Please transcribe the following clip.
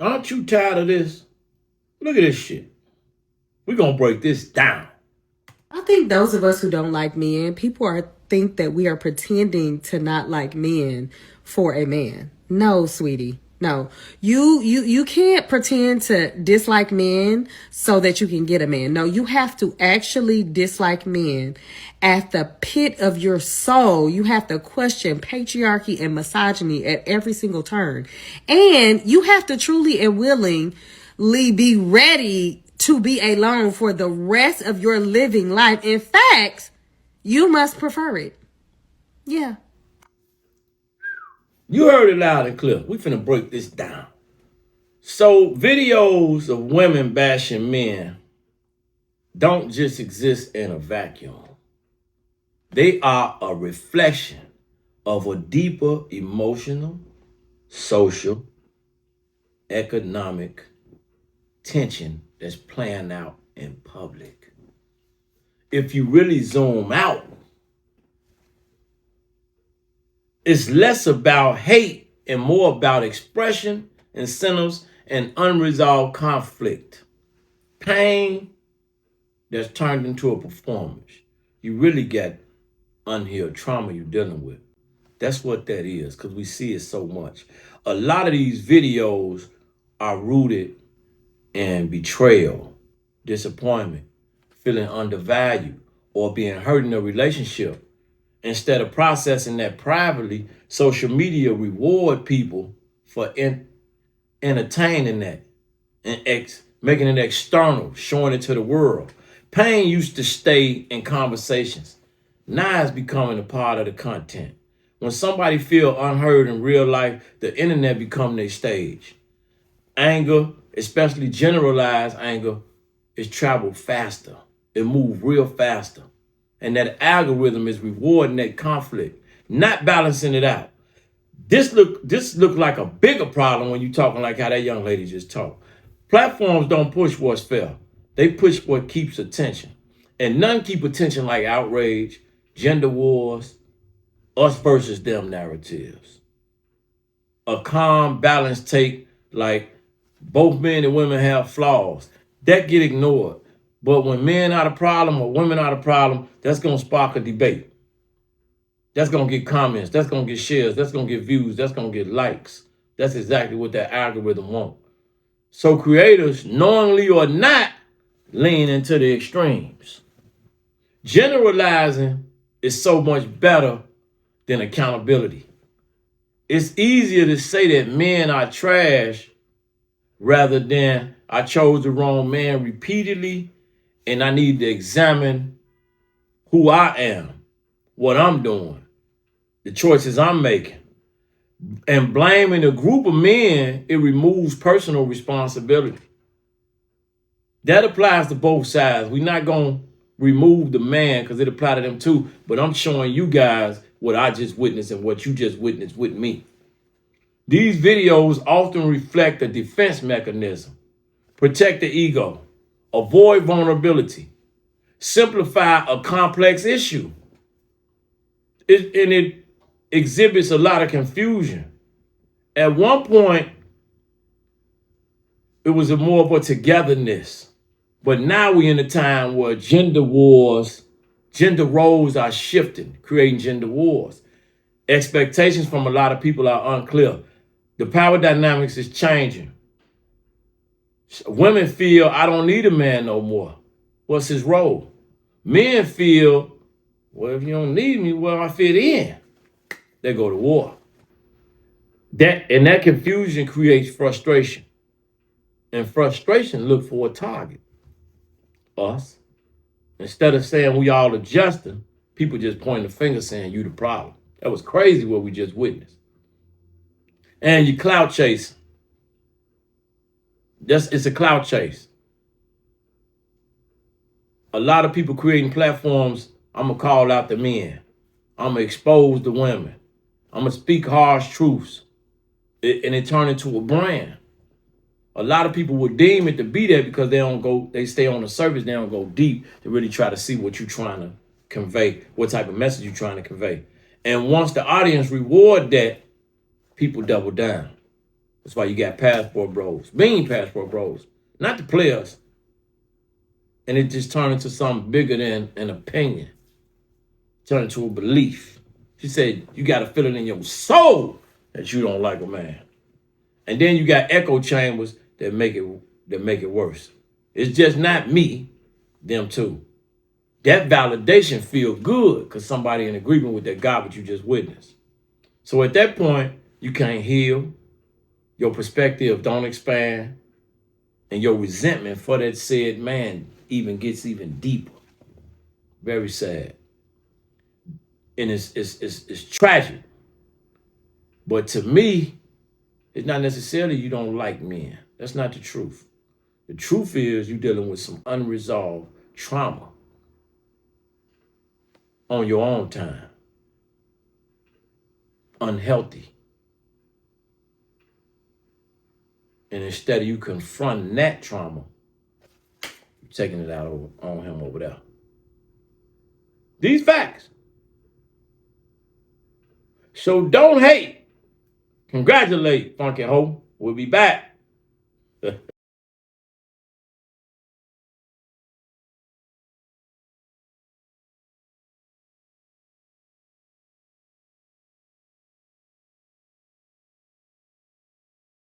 Aren't you tired of this? Look at this shit. We're going to break this down. I think those of us who don't like men, think that we are pretending to not like men for a man. No, sweetie. No. You can't pretend to dislike men so that you can get a man. No, you have to actually dislike men at the pit of your soul. You have to question patriarchy and misogyny at every single turn. And you have to truly and willingly be ready to be alone for the rest of your living life. In fact, you must prefer it. Yeah. You heard it loud and clear. We finna break this down. So videos of women bashing men don't just exist in a vacuum. They are a reflection of a deeper emotional, social, economic tension that's playing out in public. If you really zoom out, it's less about hate and more about expression, incentives, and unresolved conflict. Pain that's turned into a performance. You really get unhealed trauma you're dealing with. That's what that is, because we see it so much. A lot of these videos are rooted in betrayal, disappointment, feeling undervalued, or being hurt in a relationship. Instead of processing that privately, social media reward people for entertaining that and making it external, showing it to the world. Pain used to stay in conversations. Now it's becoming a part of the content. When somebody feel unheard in real life, the internet become their stage. Anger, especially generalized anger, is traveled faster. It moves real faster. And that algorithm is rewarding that conflict, not balancing it out. This look like a bigger problem when you're talking like how that young lady just talked. Platforms don't push what's fair. They push what keeps attention. And none keep attention like outrage, gender wars, us versus them narratives. A calm, balanced take like both men and women have flaws, that get ignored. But when men are the problem or women are the problem, that's going to spark a debate. That's going to get comments. That's going to get shares. That's going to get views. That's going to get likes. That's exactly what that algorithm wants. So creators, knowingly or not, lean into the extremes. Generalizing is so much better than accountability. It's easier to say that men are trash rather than I chose the wrong man repeatedly and I need to examine who I am, what I'm doing, the choices I'm making. And blaming a group of men, it removes personal responsibility. That applies to both sides. We're not going to remove the man because it applies to them too, but I'm showing you guys what I just witnessed and what you just witnessed with me. These videos often reflect a defense mechanism. Protect the ego, avoid vulnerability, simplify a complex issue. It exhibits a lot of confusion. At one point, it was more of a togetherness. But now we're in a time where gender wars, gender roles are shifting, creating gender wars. Expectations from a lot of people are unclear. The power dynamics is changing. Women feel, I don't need a man no more. What's his role? Men feel, well, if you don't need me, where I fit in? They go to war. That confusion creates frustration. And frustration look for a target. Us. Instead of saying we all adjusting, people just pointing the finger saying you the problem. That was crazy what we just witnessed. And you clout chasing. It's a clout chase. A lot of people creating platforms, I'm going to call out the men. I'm going to expose the women. I'm going to speak harsh truths. And it turned into a brand. A lot of people would deem it to be that because they stay on the surface, they don't go deep to really try to see what you're trying to convey, what type of message you're trying to convey. And once the audience reward that, people double down. That's why you got passport bros, being passport bros, not the players. And it just turned into something bigger than an opinion, turned into a belief. She said, you got to feel it in your soul that you don't like a man. And then you got echo chambers that make it worse. It's just not me, them too. That validation feel good because somebody in agreement with that garbage you just witnessed. So at that point, you can't heal. Your perspective don't expand. And your resentment for that said man gets even deeper. Very sad. And it's tragic. But to me, it's not necessarily you don't like men. That's not the truth. The truth is you're dealing with some unresolved trauma on your own time. Unhealthy. And instead of you confronting that trauma, you're taking it out on him over there. These facts. So don't hate. Congratulate, funky hoe. We'll be back.